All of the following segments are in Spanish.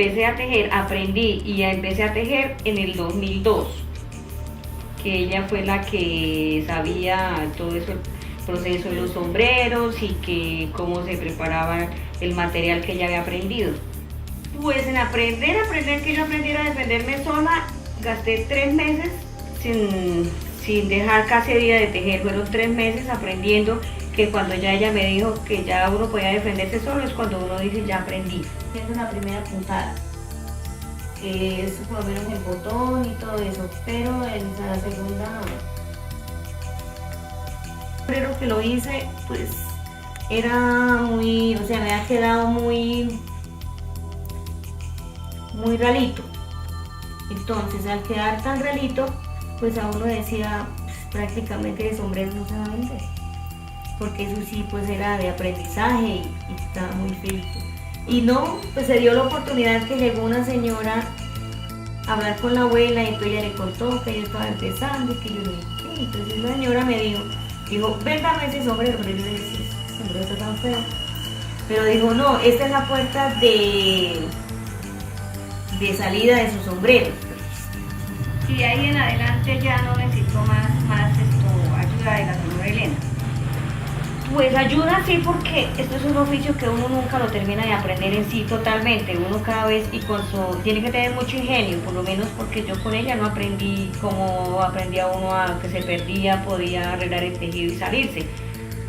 empecé a tejer, aprendí y empecé a tejer en el 2002, que ella fue la que sabía todo eso, el proceso de los sombreros y que cómo se preparaba el material que ella había aprendido. Pues en aprender que yo aprendiera a defenderme sola, gasté 3 meses sin dejar casi día de tejer. Fueron 3 meses aprendiendo, que cuando ya ella me dijo que ya uno podía defenderse solo es cuando uno dice ya aprendí. Haciendo la primera puntada, que es por lo menos el botón y todo eso, pero en la segunda Pero que lo hice, pues era muy, o sea, me ha quedado muy ralito. Entonces al quedar tan ralito, pues a uno decía, pues, prácticamente de sombrero no se va a vender, porque eso sí pues era de aprendizaje y estaba muy feito. Y no, pues se dio la oportunidad que llegó una señora a hablar con la abuela y entonces ella le contó que ella estaba empezando y que yo no sé qué. Entonces la señora me dijo, véndame ese sombrero, pero yo le decía, ese sombrero está tan feo. Pero dijo, no, esta es la puerta de salida de sus sombreros. Y de ahí en adelante ya no necesito más ayuda de la señora Elena. Pues ayuda sí, porque esto es un oficio que uno nunca lo termina de aprender en sí totalmente. Uno cada vez tiene que tener mucho ingenio, por lo menos porque yo con ella no aprendí como aprendía uno a que se perdía, podía arreglar el tejido y salirse.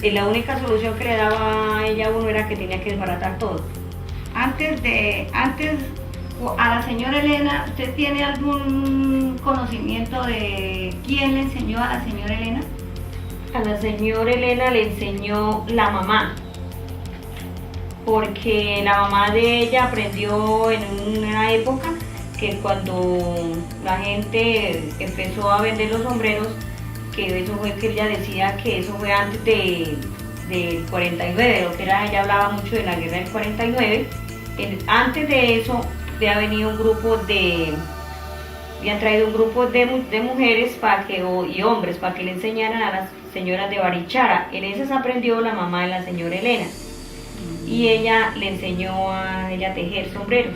La única solución que le daba a ella a uno era que tenía que desbaratar todo. Antes a la señora Elena, ¿usted tiene algún conocimiento de quién le enseñó a la señora Elena? A la señora Elena le enseñó la mamá, porque la mamá de ella aprendió en una época que cuando la gente empezó a vender los sombreros, que eso fue que ella decía que eso fue antes del 49, lo que era, ella hablaba mucho de la guerra del 49. Antes de eso había venido habían traído un grupo de mujeres y hombres para que le enseñaran a las señoras de Barichara. En esas aprendió la mamá de la señora Elena y ella le enseñó a ella a tejer sombreros.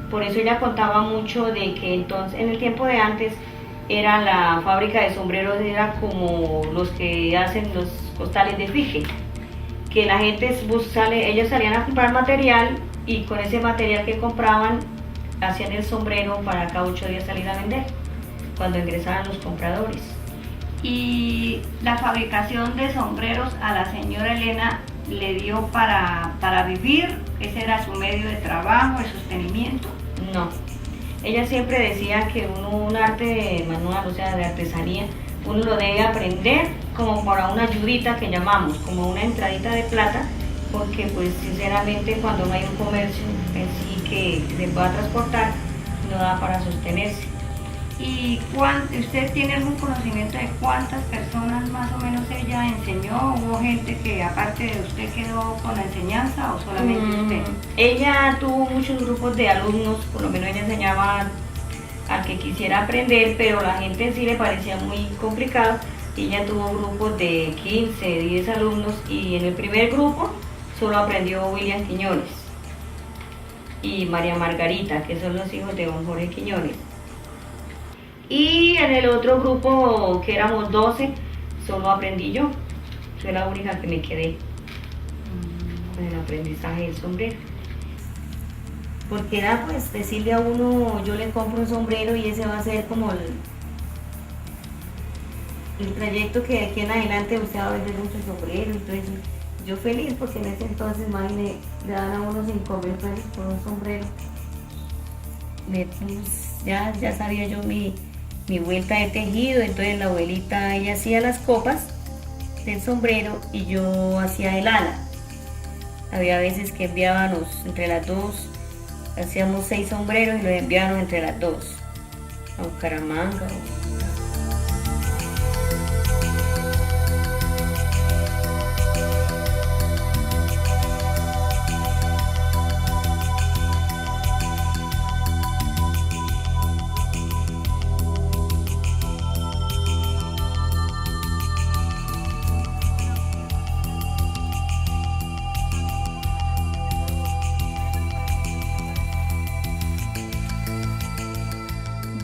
Por eso ella contaba mucho de que entonces, en el tiempo de antes, era la fábrica de sombreros, era como los que hacen los costales de fique, que la gente ellos salían a comprar material y con ese material que compraban hacían el sombrero para cada 8 días salir a vender, cuando ingresaban los compradores. Y la fabricación de sombreros a la señora Elena le dio para vivir, ese era su medio de trabajo, de sostenimiento. No, ella siempre decía que un arte manual, o sea, de artesanía, uno lo debe aprender como para una ayudita que llamamos, como una entradita de plata, porque pues sinceramente cuando no hay un comercio en sí que se pueda transportar, no da para sostenerse. ¿Y usted tiene algún conocimiento de cuántas personas más o menos ella enseñó? ¿Hubo gente que aparte de usted quedó con la enseñanza o solamente usted? Ella tuvo muchos grupos de alumnos, por lo menos ella enseñaba al que quisiera aprender, pero la gente en sí le parecía muy complicado. Ella tuvo grupos de 15, 10 alumnos y en el primer grupo solo aprendió William Quiñones y María Margarita, que son los hijos de don Jorge Quiñones. Y en el otro grupo, que éramos 12, solo aprendí yo. Soy la única que me quedé con el aprendizaje del sombrero. Porque era pues decirle a uno, yo le compro un sombrero y ese va a ser como el trayecto que de aquí en adelante usted va a vender muchos sombreros y todo eso. Yo feliz porque en ese entonces, imagínate, le dan a uno 5.000 pesos por un sombrero. Ya sabía yo mi vuelta de tejido, entonces la abuelita, ella hacía las copas del sombrero y yo hacía el ala. Había veces que enviábamos entre las dos, hacíamos 6 sombreros y los enviábamos entre las dos a Bucaramanga.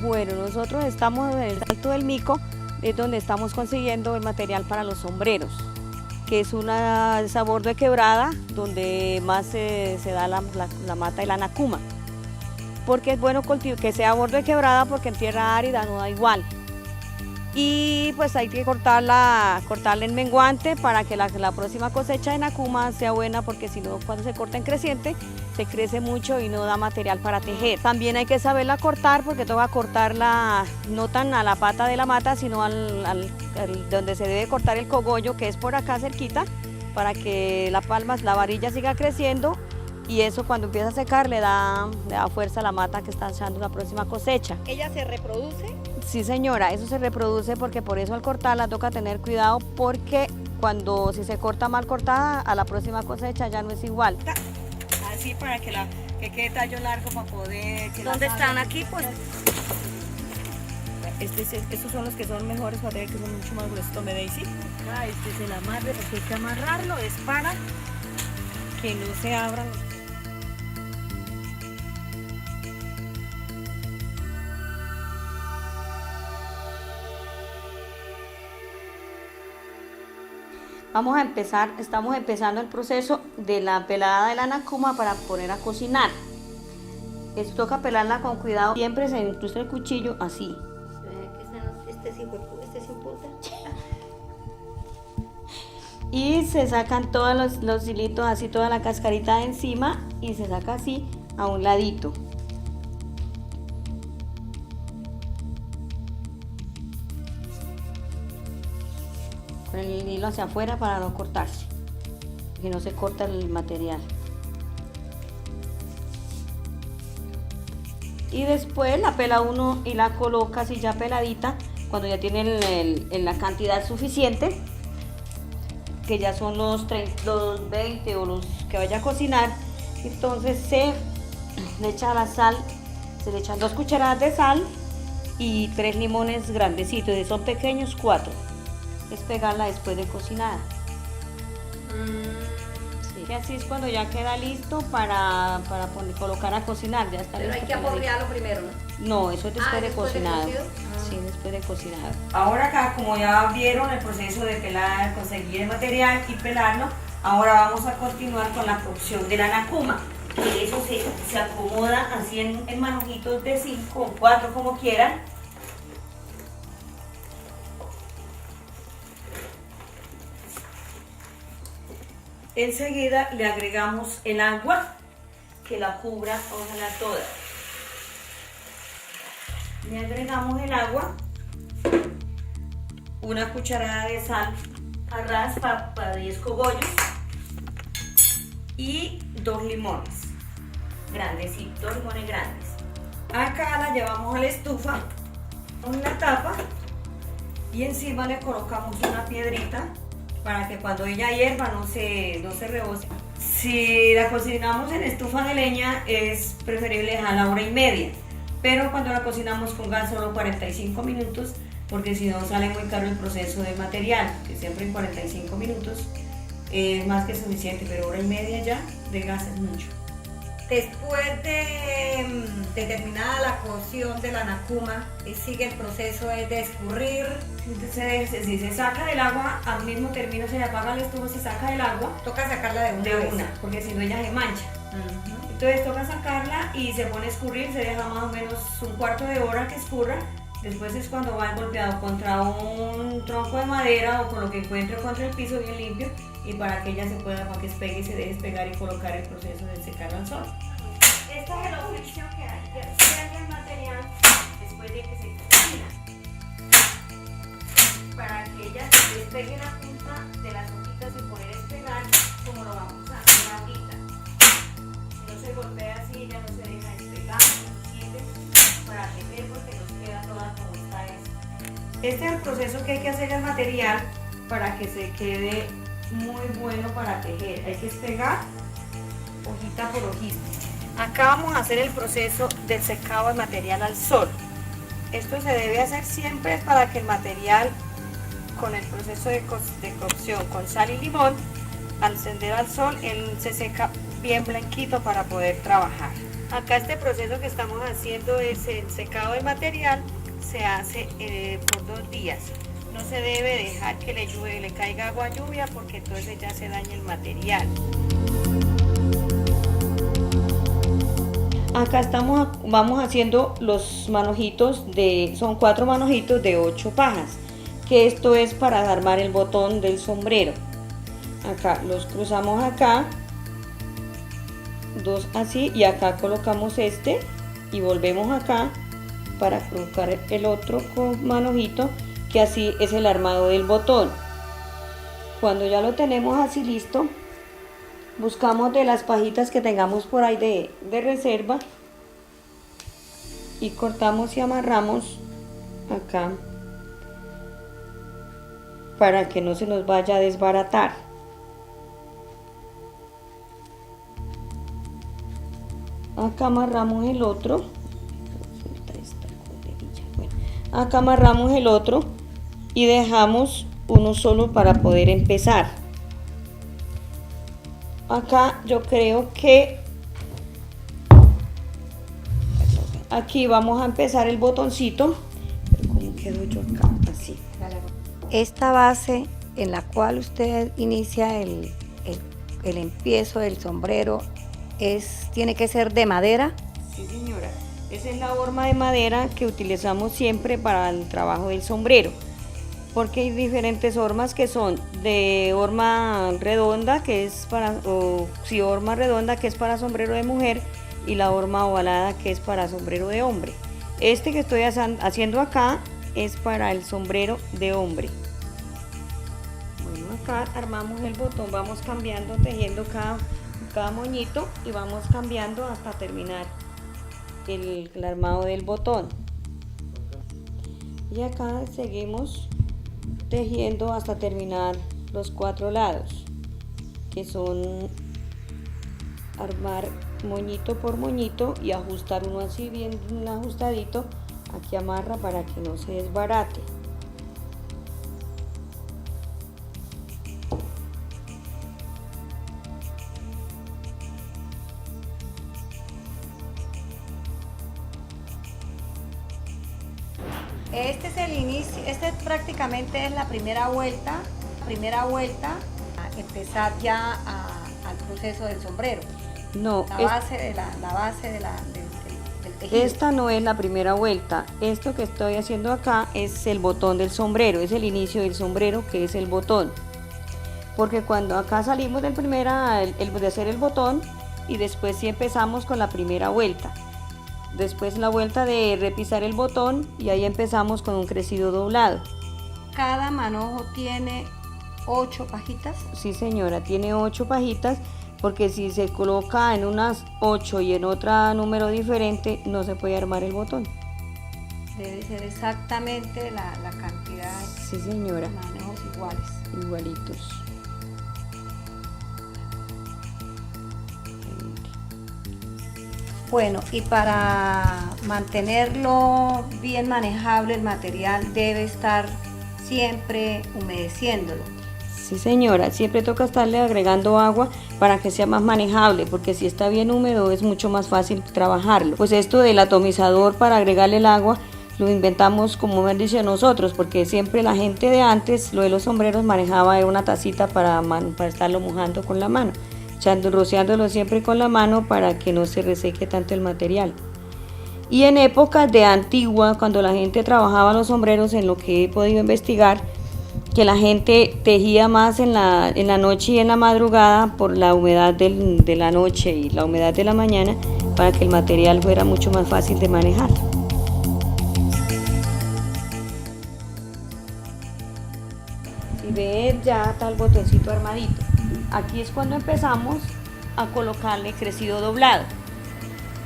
Bueno, nosotros estamos en el Salto del Mico, es donde estamos consiguiendo el material para los sombreros, que es a bordo de quebrada, donde más se da la mata de la nacuma. Porque es bueno que sea a bordo de quebrada, porque en tierra árida no da igual. Y pues hay que cortarla en menguante para que la próxima cosecha de nacuma sea buena, porque si no, cuando se corta en creciente, se crece mucho y no da material para tejer. También hay que saberla cortar, porque toca cortarla no tan a la pata de la mata, sino donde se debe cortar el cogollo, que es por acá cerquita, para que la varilla siga creciendo, y eso cuando empieza a secar le da fuerza a la mata que está echando la próxima cosecha. ¿Ella se reproduce? Sí, señora, eso se reproduce, porque por eso al cortarla toca tener cuidado, porque si se corta mal cortada, a la próxima cosecha ya no es igual. Así para que quede tallo largo para poder... ¿Dónde están? Aquí, pues. Estos son los que son mejores para tener, que son mucho más gruesos. Tome, Daisy. Este es el amarre, porque hay que amarrarlo, es para que no se abran. Estamos empezando el proceso de la pelada de la nacuma para poner a cocinar. Esto toca pelarla con cuidado, siempre se incrusta el cuchillo así. Este sí puta. Y se sacan todos los hilitos, así toda la cascarita de encima, y se saca así a un ladito. Con el hilo hacia afuera para no cortarse, que no se corta el material. Y después la pela uno y la coloca así ya peladita, cuando ya tienen la cantidad suficiente, que ya son los 20 o los que vaya a cocinar. Entonces se le echa la sal, se le echan 2 cucharadas de sal y 3 limones grandecitos, si son pequeños 4. Es pegarla después de cocinada. Sí. Y así es cuando ya queda listo para colocar a cocinar. Ya está. Pero listo, hay que aporrearlo primero, ¿no? No, eso es después de después de cocinado. cocido. Sí, después de cocinado. Ahora acá, como ya vieron el proceso de pelar, conseguir el material y pelarlo, ahora vamos a continuar con la cocción de la nacuma. Que eso se acomoda así en manojitos de 5 o 4 como quieran. Enseguida le agregamos el agua que la cubra, ojalá toda. Le agregamos el agua, una cucharada de sal a ras para 10 cogollos y 2 limones grandecitos, 2 limones grandes. Acá la llevamos a la estufa con la tapa y encima le colocamos una piedrita para que cuando ella hierva no se rebose. Si la cocinamos en estufa de leña es preferible dejarla 1h30, pero cuando la cocinamos con gas solo 45 minutos, porque si no sale muy caro el proceso del material, que siempre en 45 minutos es más que suficiente, pero 1h30 ya de gas es mucho. Después de terminada la cocción de la nacuma, sigue el proceso de escurrir. Entonces, si se saca del agua, al mismo término se le apaga la estufa, se saca del agua. Toca sacarla de una. Porque si no ella se mancha. Entonces toca sacarla y se pone a escurrir, se deja más o menos un cuarto de hora que escurra. Después es cuando va golpeado contra un tronco de madera o con lo que encuentre contra el piso bien limpio, y para que ella para que despegue y se deje despegar y colocar el proceso de secarlo al sol. Esta es el oficio que hay que hacerle el material después de que se cocina, para que ella se despegue la punta de las hojitas y poder despegar, como lo vamos a hacer ahorita. Si no se golpea así, ella no se deja despegar, para tejer, porque nos queda toda como está esta. Este es el proceso que hay que hacer al material para que se quede muy bueno para tejer. Hay que despegar hojita por hojita. Acá vamos a hacer el proceso del secado del material al sol. Esto se debe hacer siempre para que el material, con el proceso de cocción con sal y limón, al encender al sol, él se seca bien blanquito para poder trabajar. Acá este proceso que estamos haciendo es el secado del material, se hace por 2 días. No se debe dejar que le caiga agua lluvia porque entonces ya se daña el material. Acá vamos haciendo los manojitos son 4 manojitos de 8 pajas, que esto es para armar el botón del sombrero. Acá los cruzamos acá, 2 así, y acá colocamos este y volvemos acá para colocar el otro manojito, que así es el armado del botón. Cuando ya lo tenemos así listo, buscamos de las pajitas que tengamos por ahí de reserva y cortamos y amarramos acá para que no se nos vaya a desbaratar. Acá amarramos el otro. Acá amarramos el otro y dejamos uno solo para poder empezar. Acá yo creo que aquí vamos a empezar el botoncito. Pero ¿cómo quedo yo acá? Así. Esta base en la cual usted inicia el empiezo del sombrero tiene que ser de madera. Sí, señora. Esa es la horma de madera que utilizamos siempre para el trabajo del sombrero, porque hay diferentes hormas que son de horma redonda, horma redonda que es para sombrero de mujer, y la horma ovalada que es para sombrero de hombre. Este que estoy haciendo acá es para el sombrero de hombre. Bueno, acá armamos el botón, vamos cambiando, tejiendo cada moñito y vamos cambiando hasta terminar el armado del botón. Y acá seguimos tejiendo hasta terminar los 4 lados, que son armar moñito por moñito y ajustar uno así bien ajustadito. Aquí amarra para que no se desbarate. Este es el inicio, prácticamente es la primera vuelta a empezar ya al proceso del sombrero. No, La base del tejido. Esta no es la primera vuelta. Esto que estoy haciendo acá es el botón del sombrero, es el inicio del sombrero, que es el botón. Porque cuando acá salimos de hacer el botón, y después sí empezamos con la primera vuelta. Después la vuelta de repisar el botón, y ahí empezamos con un crecido doblado. Cada manojo tiene 8 pajitas. Sí, señora, tiene 8 pajitas, porque si se coloca en unas 8 y en otra número diferente, no se puede armar el botón. Debe ser exactamente la cantidad. Sí, señora. De manojos iguales. Igualitos. Bueno, y para mantenerlo bien manejable el material debe estar siempre humedeciéndolo. Sí, señora, siempre toca estarle agregando agua para que sea más manejable, porque si está bien húmedo es mucho más fácil trabajarlo. Pues esto del atomizador para agregarle el agua lo inventamos, como me han dicho nosotros, porque siempre la gente de antes, lo de los sombreros, manejaba una tacita para estarlo mojando con la mano, rociándolo siempre con la mano para que no se reseque tanto el material. Y en épocas de antigua, cuando la gente trabajaba los sombreros, en lo que he podido investigar, que la gente tejía más en la noche y en la madrugada por la humedad de la noche y la humedad de la mañana, para que el material fuera mucho más fácil de manejar. Si ven, ya está el botoncito armadito. Aquí es cuando empezamos a colocarle crecido doblado,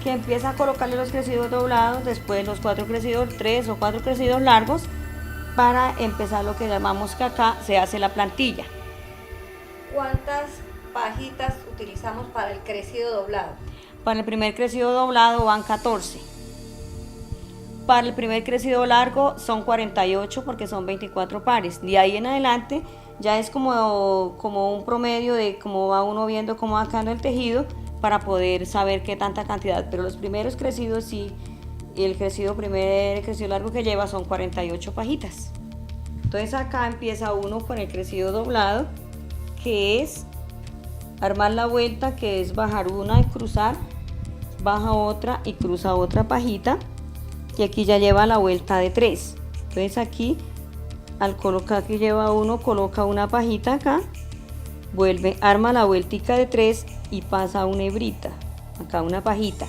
que empieza a colocarle los crecidos doblados, después los 3 o 4 crecidos largos, para empezar lo que llamamos, que acá se hace la plantilla. ¿Cuántas pajitas utilizamos para el crecido doblado? Para el primer crecido doblado van 14. Para el primer crecido largo son 48, porque son 24 pares. De ahí en adelante ya es como un promedio de cómo va uno viendo cómo va quedando el tejido. para poder saber qué tanta cantidad, pero los primeros crecidos sí, y el crecido largo que lleva son 48 pajitas. Entonces acá empieza uno con el crecido doblado, que es armar la vuelta, que es bajar una y cruzar, baja otra y cruza otra pajita, y aquí ya lleva la vuelta de 3. Entonces aquí, al colocar que lleva uno, coloca una pajita acá, vuelve, arma la vueltica de 3 y pasa una hebrita, acá una pajita.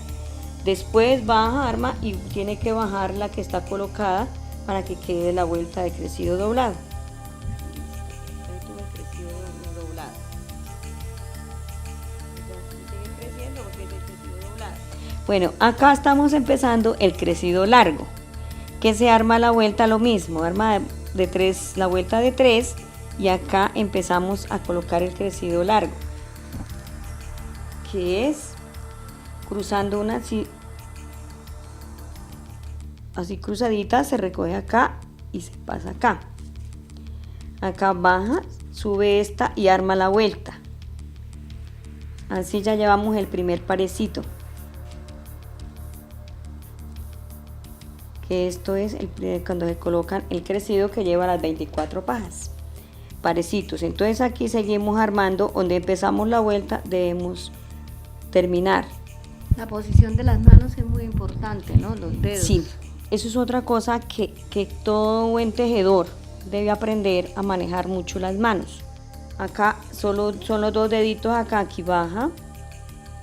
Después baja, arma y tiene que bajar la que está colocada para que quede la vuelta de crecido doblado. Bueno, acá estamos empezando el crecido largo, que se arma la vuelta lo mismo, arma de 3, la vuelta de 3, y acá empezamos a colocar el crecido largo, que es cruzando una así cruzadita, se recoge acá y se pasa acá. Acá baja, sube esta y arma la vuelta. Así ya llevamos el primer parecito. Que esto es cuando se colocan el crecido que lleva las 24 pajas. Parecitos. Entonces aquí seguimos armando, donde empezamos la vuelta debemos terminar. La posición de las manos es muy importante, ¿no? Los dedos. Sí, eso es otra cosa que todo buen tejedor debe aprender a manejar mucho las manos. Acá solo son los 2 deditos acá, aquí baja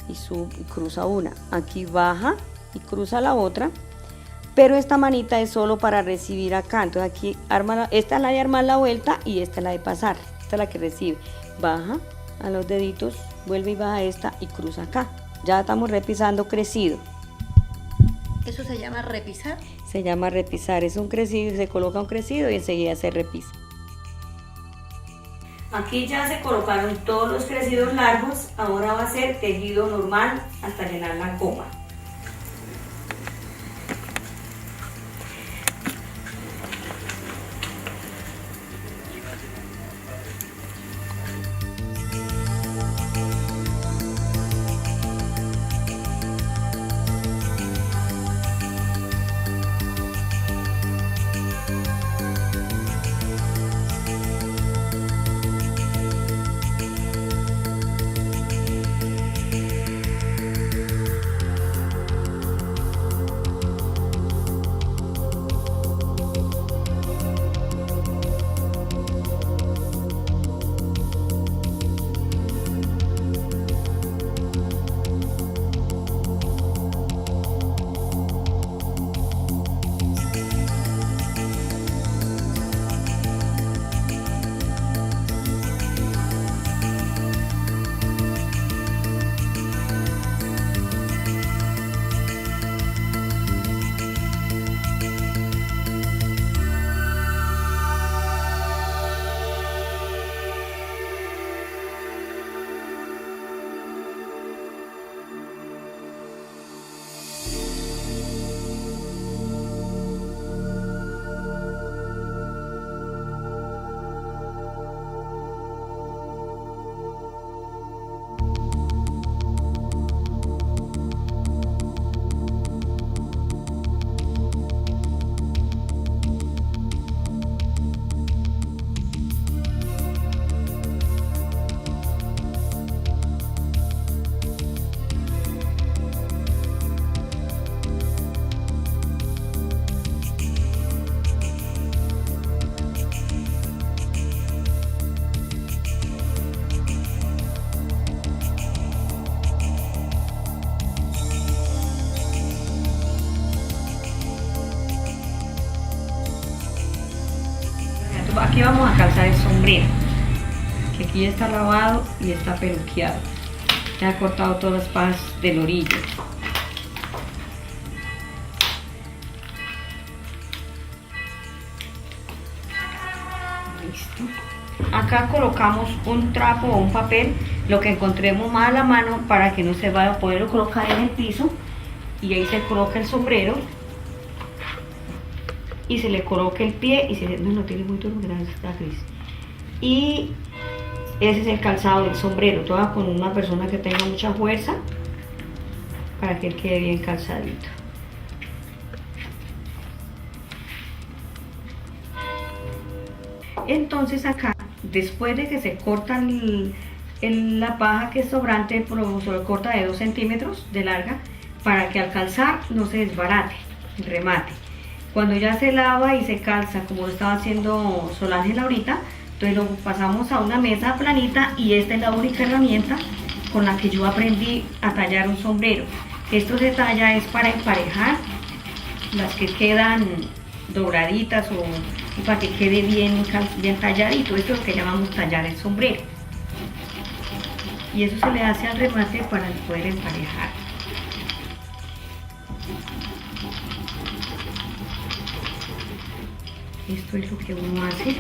y sube y cruza una, aquí baja y cruza la otra, pero esta manita es solo para recibir acá. Entonces aquí esta es la de armar la vuelta y esta es la de pasar, esta es la que recibe, baja a los deditos, vuelve y baja esta y cruza acá. Ya estamos repisando crecido. ¿Eso se llama repisar? Se llama repisar, es un crecido, se coloca un crecido y enseguida se repisa. Aquí ya se colocaron todos los crecidos largos, ahora va a ser tejido normal hasta llenar la copa. Aquí vamos a calzar el sombrero, que aquí ya está lavado y está peluqueado. Ya he cortado todas las pajas del orillo. Listo. Acá colocamos un trapo o un papel, lo que encontremos más a la mano para que no se vaya a poderlo colocar en el piso, y ahí se coloca el sombrero y se le coloca el pie y se le, no tiene muy duro, gracias. Y ese es el calzado del sombrero. Toda con una persona que tenga mucha fuerza para que quede bien calzadito. Entonces acá, después de que se corta la paja que es sobrante, se lo corta de 2 centímetros de larga para que al calzar no se desbarate el remate. Cuando ya se lava y se calza, como lo estaba haciendo Sol Ángel ahorita, entonces lo pasamos a una mesa planita y esta es la única herramienta con la que yo aprendí a tallar un sombrero. Esto se talla es para emparejar las que quedan dobladitas o para que quede bien talladito. Esto es lo que llamamos tallar el sombrero. Y eso se le hace al remate para poder emparejar. Esto es lo que uno hace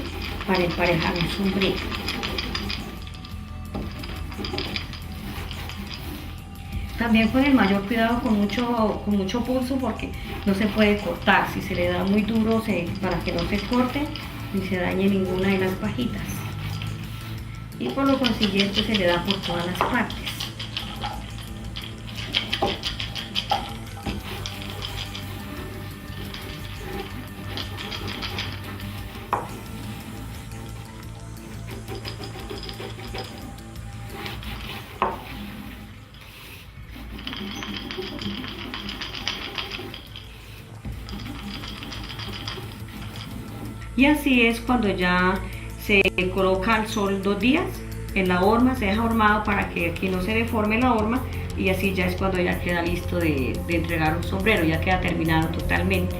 para emparejar un sombrero. También con el mayor cuidado, con mucho pulso, porque no se puede cortar. Si se le da muy duro para que no se corte ni se dañe ninguna de las pajitas. Y por lo consiguiente se le da por todas las partes. Y así es cuando ya se coloca al sol 2 días en la horma, se deja hormado para que aquí no se deforme la horma, y así ya es cuando ya queda listo de entregar un sombrero, ya queda terminado totalmente.